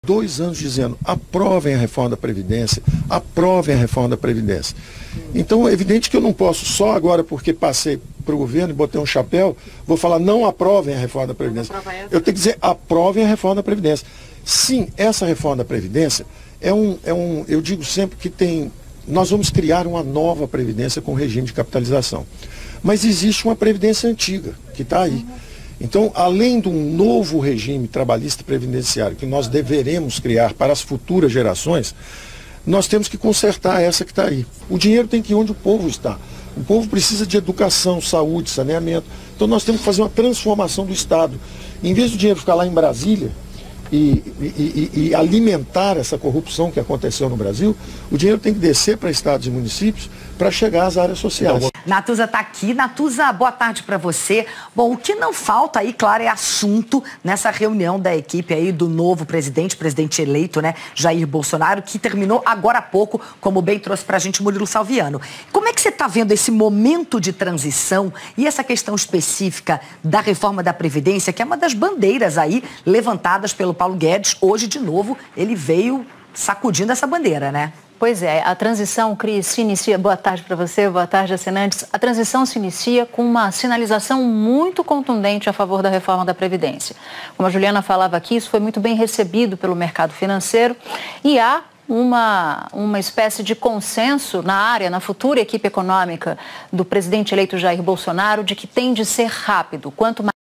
2 anos dizendo, aprovem a reforma da Previdência, aprovem a reforma da Previdência. Então é evidente que eu não posso só agora, porque passei para o governo e botei um chapéu, vou falar, não aprovem a reforma da Previdência. Eu tenho que dizer, aprovem a reforma da Previdência. Sim, essa reforma da Previdência eu digo sempre que nós vamos criar uma nova Previdência com regime de capitalização. Mas existe uma Previdência antiga, que está aí. Então, além de um novo regime trabalhista previdenciário que nós deveremos criar para as futuras gerações, nós temos que consertar essa que está aí. O dinheiro tem que ir onde o povo está. O povo precisa de educação, saúde, saneamento. Então nós temos que fazer uma transformação do Estado. Em vez do dinheiro ficar lá em Brasília e alimentar essa corrupção que aconteceu no Brasil, o dinheiro tem que descer para estados e municípios para chegar às áreas sociais. Natuza está aqui. Natuza, boa tarde para você. Bom, o que não falta aí, claro, é assunto nessa reunião da equipe aí do novo presidente eleito, né, Jair Bolsonaro, que terminou agora há pouco, como bem trouxe para a gente o Murilo Salviano. Como é que você está vendo esse momento de transição e essa questão específica da reforma da Previdência, que é uma das bandeiras aí levantadas pelo Paulo Guedes? Hoje, de novo, ele veio sacudindo essa bandeira, né? Pois é, a transição, Cris, se inicia... Boa tarde para você, boa tarde, assinantes. A transição se inicia com uma sinalização muito contundente a favor da reforma da Previdência. Como a Juliana falava aqui, isso foi muito bem recebido pelo mercado financeiro e há uma espécie de consenso na área, na futura equipe econômica do presidente eleito Jair Bolsonaro, de que tem de ser rápido. Quanto mais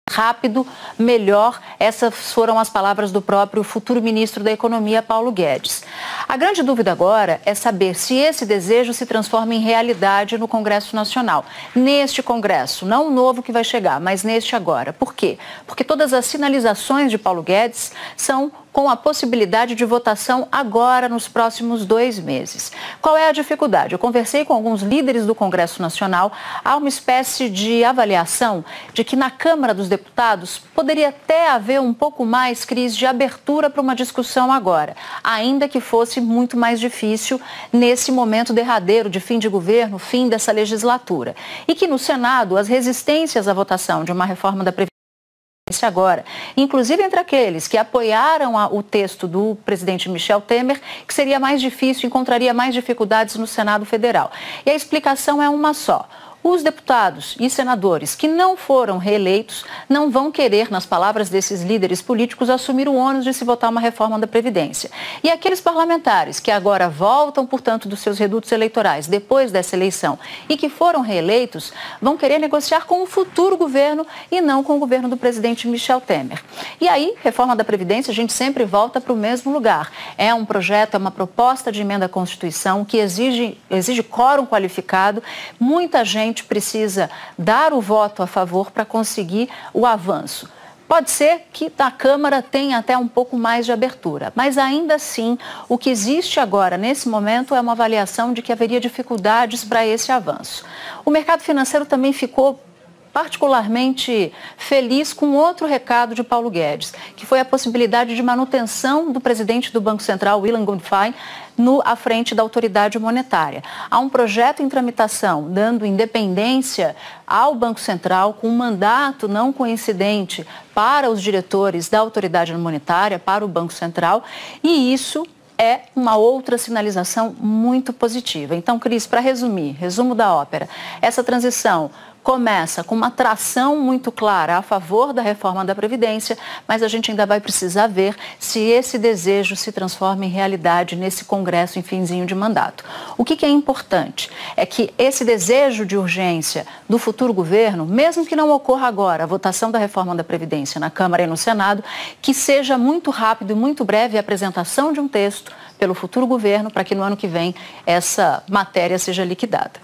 rápido, melhor. Essas foram as palavras do próprio futuro ministro da Economia, Paulo Guedes. A grande dúvida agora é saber se esse desejo se transforma em realidade no Congresso Nacional. Neste Congresso, não o novo que vai chegar, mas neste agora. Por quê? Porque todas as sinalizações de Paulo Guedes são com a possibilidade de votação agora nos próximos 2 meses. Qual é a dificuldade? Eu conversei com alguns líderes do Congresso Nacional. Há uma espécie de avaliação de que na Câmara dos Deputados poderia até haver um pouco mais, Cris, de abertura para uma discussão agora, ainda que fosse muito mais difícil nesse momento derradeiro de fim de governo, fim dessa legislatura. E que no Senado as resistências à votação de uma reforma da Previdência agora, inclusive entre aqueles que apoiaram o texto do presidente Michel Temer, que seria mais difícil, encontraria mais dificuldades no Senado Federal. E a explicação é uma só. Os deputados e senadores que não foram reeleitos não vão querer, nas palavras desses líderes políticos, assumir o ônus de se votar uma reforma da Previdência. E aqueles parlamentares que agora voltam, portanto, dos seus redutos eleitorais depois dessa eleição e que foram reeleitos, vão querer negociar com o futuro governo e não com o governo do presidente Michel Temer. E aí, reforma da Previdência, a gente sempre volta para o mesmo lugar. É um projeto, é uma proposta de emenda à Constituição que exige quórum qualificado. Muita gente precisa dar o voto a favor para conseguir o avanço. Pode ser que na Câmara tenha até um pouco mais de abertura, mas ainda assim, o que existe agora, nesse momento, é uma avaliação de que haveria dificuldades para esse avanço. O mercado financeiro também ficou particularmente feliz com outro recado de Paulo Guedes, que foi a possibilidade de manutenção do presidente do Banco Central, William Gundfein, à frente da autoridade monetária. Há um projeto em tramitação dando independência ao Banco Central com um mandato não coincidente para os diretores da autoridade monetária, para o Banco Central, e isso é uma outra sinalização muito positiva. Então, Cris, para resumir, resumo da ópera, essa transição começa com uma tração muito clara a favor da reforma da Previdência, mas a gente ainda vai precisar ver se esse desejo se transforma em realidade nesse Congresso em finzinho de mandato. O que é importante é que esse desejo de urgência do futuro governo, mesmo que não ocorra agora a votação da reforma da Previdência na Câmara e no Senado, que seja muito rápido e muito breve a apresentação de um texto pelo futuro governo para que no ano que vem essa matéria seja liquidada.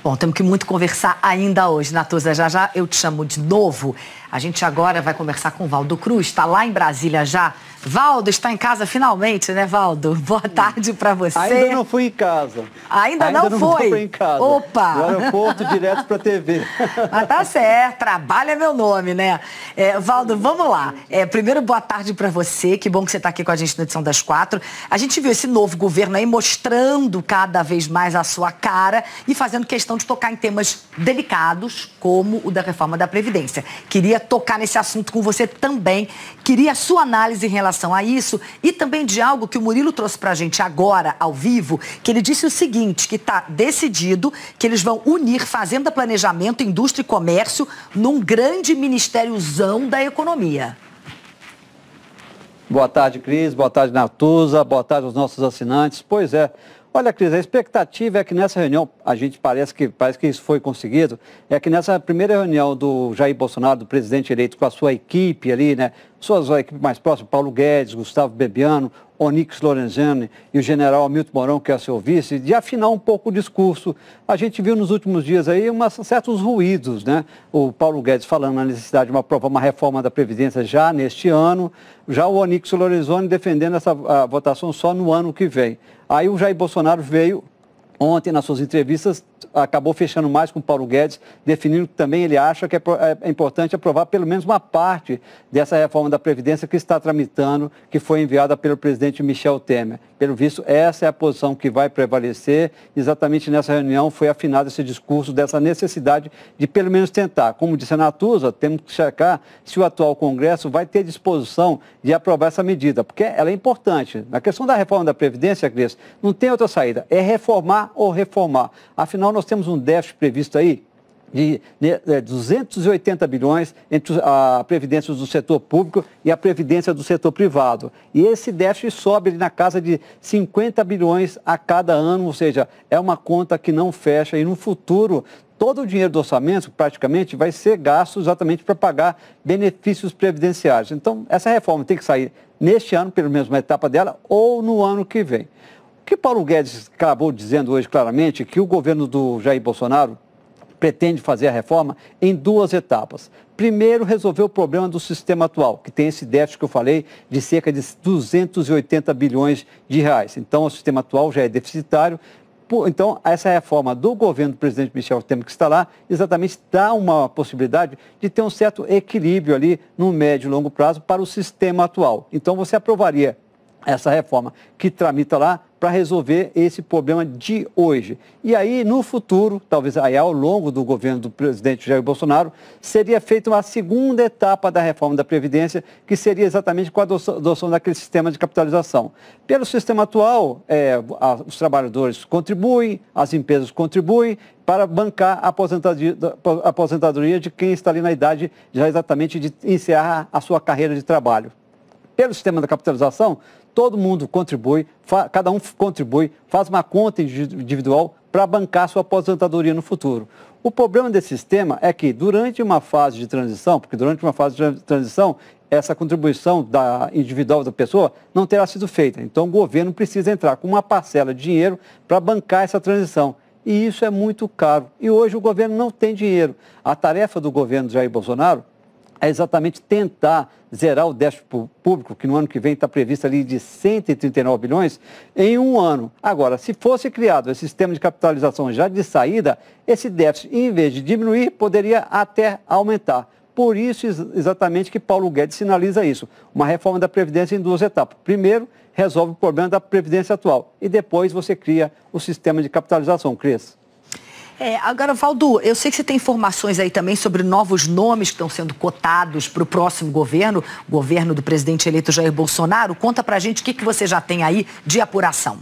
Bom, temos que muito conversar ainda hoje, Natuza. Já já eu te chamo de novo. A gente agora vai conversar com o Valdo Cruz, está lá em Brasília já. Valdo, está em casa finalmente, né, Valdo? Boa tarde para você. Ainda não fui em casa. Ainda não foi? Fui em casa. Opa! Do aeroporto direto para a TV. Mas tá certo, trabalho é meu nome, né? Valdo, vamos lá. Primeiro, boa tarde para você. Que bom que você está aqui com a gente na edição das 4. A gente viu esse novo governo aí mostrando cada vez mais a sua cara e fazendo questão de tocar em temas delicados, como o da reforma da Previdência. Queria tocar nesse assunto com você também, Queria a sua análise em relação a isso e também de algo que o Murilo trouxe pra gente agora, ao vivo, que ele disse o seguinte, que está decidido que eles vão unir Fazenda, Planejamento, Indústria e Comércio num grande ministériozão da economia. Boa tarde, Cris. Boa tarde, Natuza. Boa tarde aos nossos assinantes. Pois é. Olha, Cris, a expectativa é que nessa reunião, a gente parece que isso foi conseguido, é que nessa primeira reunião do Jair Bolsonaro, do presidente eleito, com a sua equipe ali, né, sua equipe mais próxima, Paulo Guedes, Gustavo Bebiano, Onyx Lorenzoni e o general Hamilton Mourão, que é seu vice, de afinar um pouco o discurso. A gente viu nos últimos dias aí certos ruídos, né? O Paulo Guedes falando na necessidade de aprovar uma reforma da Previdência já neste ano, já o Onyx Lorenzoni defendendo essa votação só no ano que vem. Aí o Jair Bolsonaro veio ontem, nas suas entrevistas, acabou fechando mais com o Paulo Guedes, definindo que também ele acha que é importante aprovar pelo menos uma parte dessa reforma da Previdência que está tramitando, que foi enviada pelo presidente Michel Temer. Pelo visto, essa é a posição que vai prevalecer. Exatamente nessa reunião foi afinado esse discurso dessa necessidade de pelo menos tentar. Como disse a Natuza, temos que checar se o atual Congresso vai ter disposição de aprovar essa medida, porque ela é importante. Na questão da reforma da Previdência, Cris, não tem outra saída, é reformar ou reformar. Afinal, nós temos um déficit previsto aí de 280 bilhões entre a previdência do setor público e a previdência do setor privado. E esse déficit sobe na casa de 50 bilhões a cada ano, ou seja, é uma conta que não fecha e no futuro todo o dinheiro do orçamento praticamente vai ser gasto exatamente para pagar benefícios previdenciários. Então, essa reforma tem que sair neste ano, pelo menos uma etapa dela, ou no ano que vem. O que Paulo Guedes acabou dizendo hoje claramente é que o governo do Jair Bolsonaro pretende fazer a reforma em duas etapas. Primeiro, resolver o problema do sistema atual, que tem esse déficit que eu falei de cerca de 280 bilhões de reais. Então, o sistema atual já é deficitário. Então, essa reforma do governo do presidente Michel Temer, que está lá, exatamente dá uma possibilidade de ter um certo equilíbrio ali no médio e longo prazo para o sistema atual. Então, você aprovaria essa reforma que tramita lá para resolver esse problema de hoje. E aí, no futuro, talvez aí ao longo do governo do presidente Jair Bolsonaro, seria feita uma segunda etapa da reforma da Previdência, que seria exatamente com a adoção daquele sistema de capitalização. Pelo sistema atual, os trabalhadores contribuem, as empresas contribuem para bancar a aposentadoria de quem está ali na idade já exatamente de encerrar a sua carreira de trabalho. Pelo sistema da capitalização, todo mundo contribui, cada um contribui, faz uma conta individual para bancar sua aposentadoria no futuro. O problema desse sistema é que durante uma fase de transição, essa contribuição individual da pessoa não terá sido feita. Então o governo precisa entrar com uma parcela de dinheiro para bancar essa transição. E isso é muito caro. E hoje o governo não tem dinheiro. A tarefa do governo de Jair Bolsonaro é exatamente tentar zerar o déficit público, que no ano que vem está previsto ali de 139 bilhões, em um ano. Agora, se fosse criado esse sistema de capitalização já de saída, esse déficit, em vez de diminuir, poderia até aumentar. Por isso, exatamente, que Paulo Guedes sinaliza isso. Uma reforma da Previdência em duas etapas. Primeiro, resolve o problema da Previdência atual. E depois você cria o sistema de capitalização, Cris. Agora, Valdo, eu sei que você tem informações aí também sobre novos nomes que estão sendo cotados para o próximo governo, o governo do presidente eleito Jair Bolsonaro. Conta pra gente o que você já tem aí de apuração.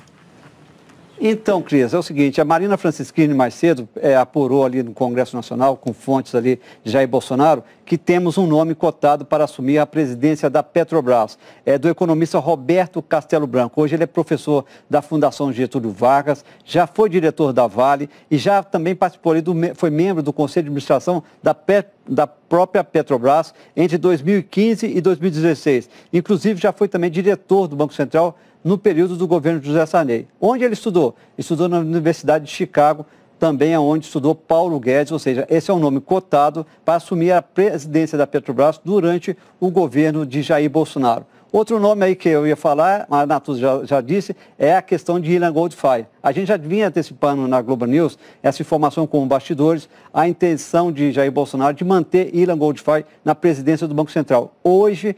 Então, Cris, é o seguinte, a Marina Francischini mais cedo apurou ali no Congresso Nacional, com fontes ali de Jair Bolsonaro, que temos um nome cotado para assumir a presidência da Petrobras. É do economista Roberto Castelo Branco. Hoje ele é professor da Fundação Getúlio Vargas, já foi diretor da Vale e já também participou ali, foi membro do Conselho de Administração da própria Petrobras entre 2015 e 2016. Inclusive já foi também diretor do Banco Central no período do governo de José Sarney. Onde ele estudou? Estudou na Universidade de Chicago, também é onde estudou Paulo Guedes, ou seja, esse é um nome cotado para assumir a presidência da Petrobras durante o governo de Jair Bolsonaro. Outro nome aí que eu ia falar, a Natuza já disse, é a questão de Ilan Goldfein. A gente já vinha antecipando na Globo News essa informação com bastidores, a intenção de Jair Bolsonaro de manter Ilan Goldfein na presidência do Banco Central. Hoje,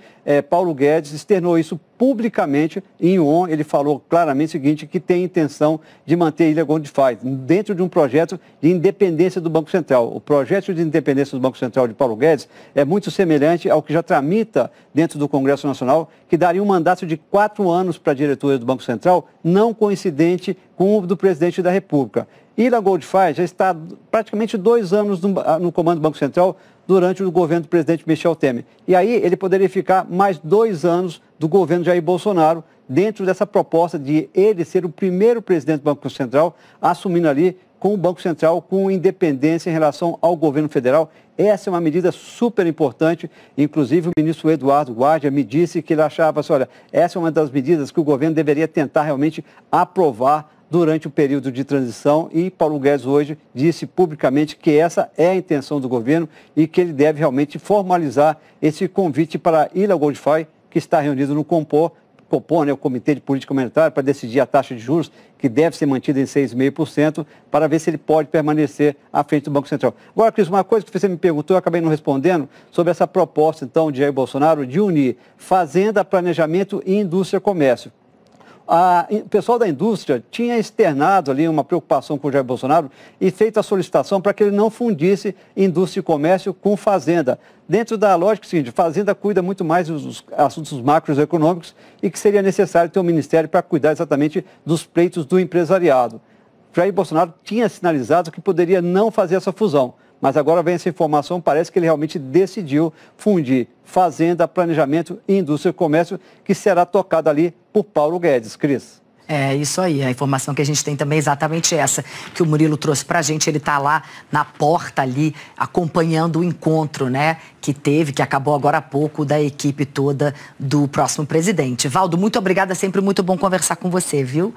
Paulo Guedes externou isso publicamente em ON. Ele falou claramente o seguinte, que tem intenção de manter Ilan Goldfein dentro de um projeto de independência do Banco Central. O projeto de independência do Banco Central de Paulo Guedes é muito semelhante ao que já tramita dentro do Congresso Nacional, que daria um mandato de 4 anos para a diretoria do Banco Central, não coincidente com o do presidente da República. Ilan Goldfein já está praticamente 2 anos no comando do Banco Central durante o governo do presidente Michel Temer. E aí ele poderia ficar mais 2 anos do governo Jair Bolsonaro, dentro dessa proposta de ele ser o primeiro presidente do Banco Central, assumindo ali com o Banco Central com independência em relação ao governo federal. Essa é uma medida super importante. Inclusive, o ministro Eduardo Guardia me disse que ele achava assim, olha, essa é uma das medidas que o governo deveria tentar realmente aprovar durante o período de transição, e Paulo Guedes hoje disse publicamente que essa é a intenção do governo e que ele deve realmente formalizar esse convite para Ilan Goldfein, que está reunido no Copom, né, o Comitê de Política Monetária, para decidir a taxa de juros, que deve ser mantida em 6,5%, para ver se ele pode permanecer à frente do Banco Central. Agora, Cris, uma coisa que você me perguntou, eu acabei não respondendo, sobre essa proposta, então, de Jair Bolsonaro de unir Fazenda, Planejamento e Indústria e Comércio. O pessoal da indústria tinha externado ali uma preocupação com o Jair Bolsonaro e feito a solicitação para que ele não fundisse indústria e comércio com fazenda. Dentro da lógica seguinte, fazenda cuida muito mais dos assuntos macroeconômicos e que seria necessário ter um ministério para cuidar exatamente dos pleitos do empresariado. Jair Bolsonaro tinha sinalizado que poderia não fazer essa fusão. Mas agora vem essa informação, parece que ele realmente decidiu fundir Fazenda, Planejamento e Indústria e Comércio, que será tocada ali por Paulo Guedes. Cris. É isso aí, a informação que a gente tem também é exatamente essa que o Murilo trouxe pra gente. Ele tá lá na porta ali, acompanhando o encontro, né, que acabou agora há pouco, da equipe toda do próximo presidente. Valdo, muito obrigada, sempre muito bom conversar com você, viu?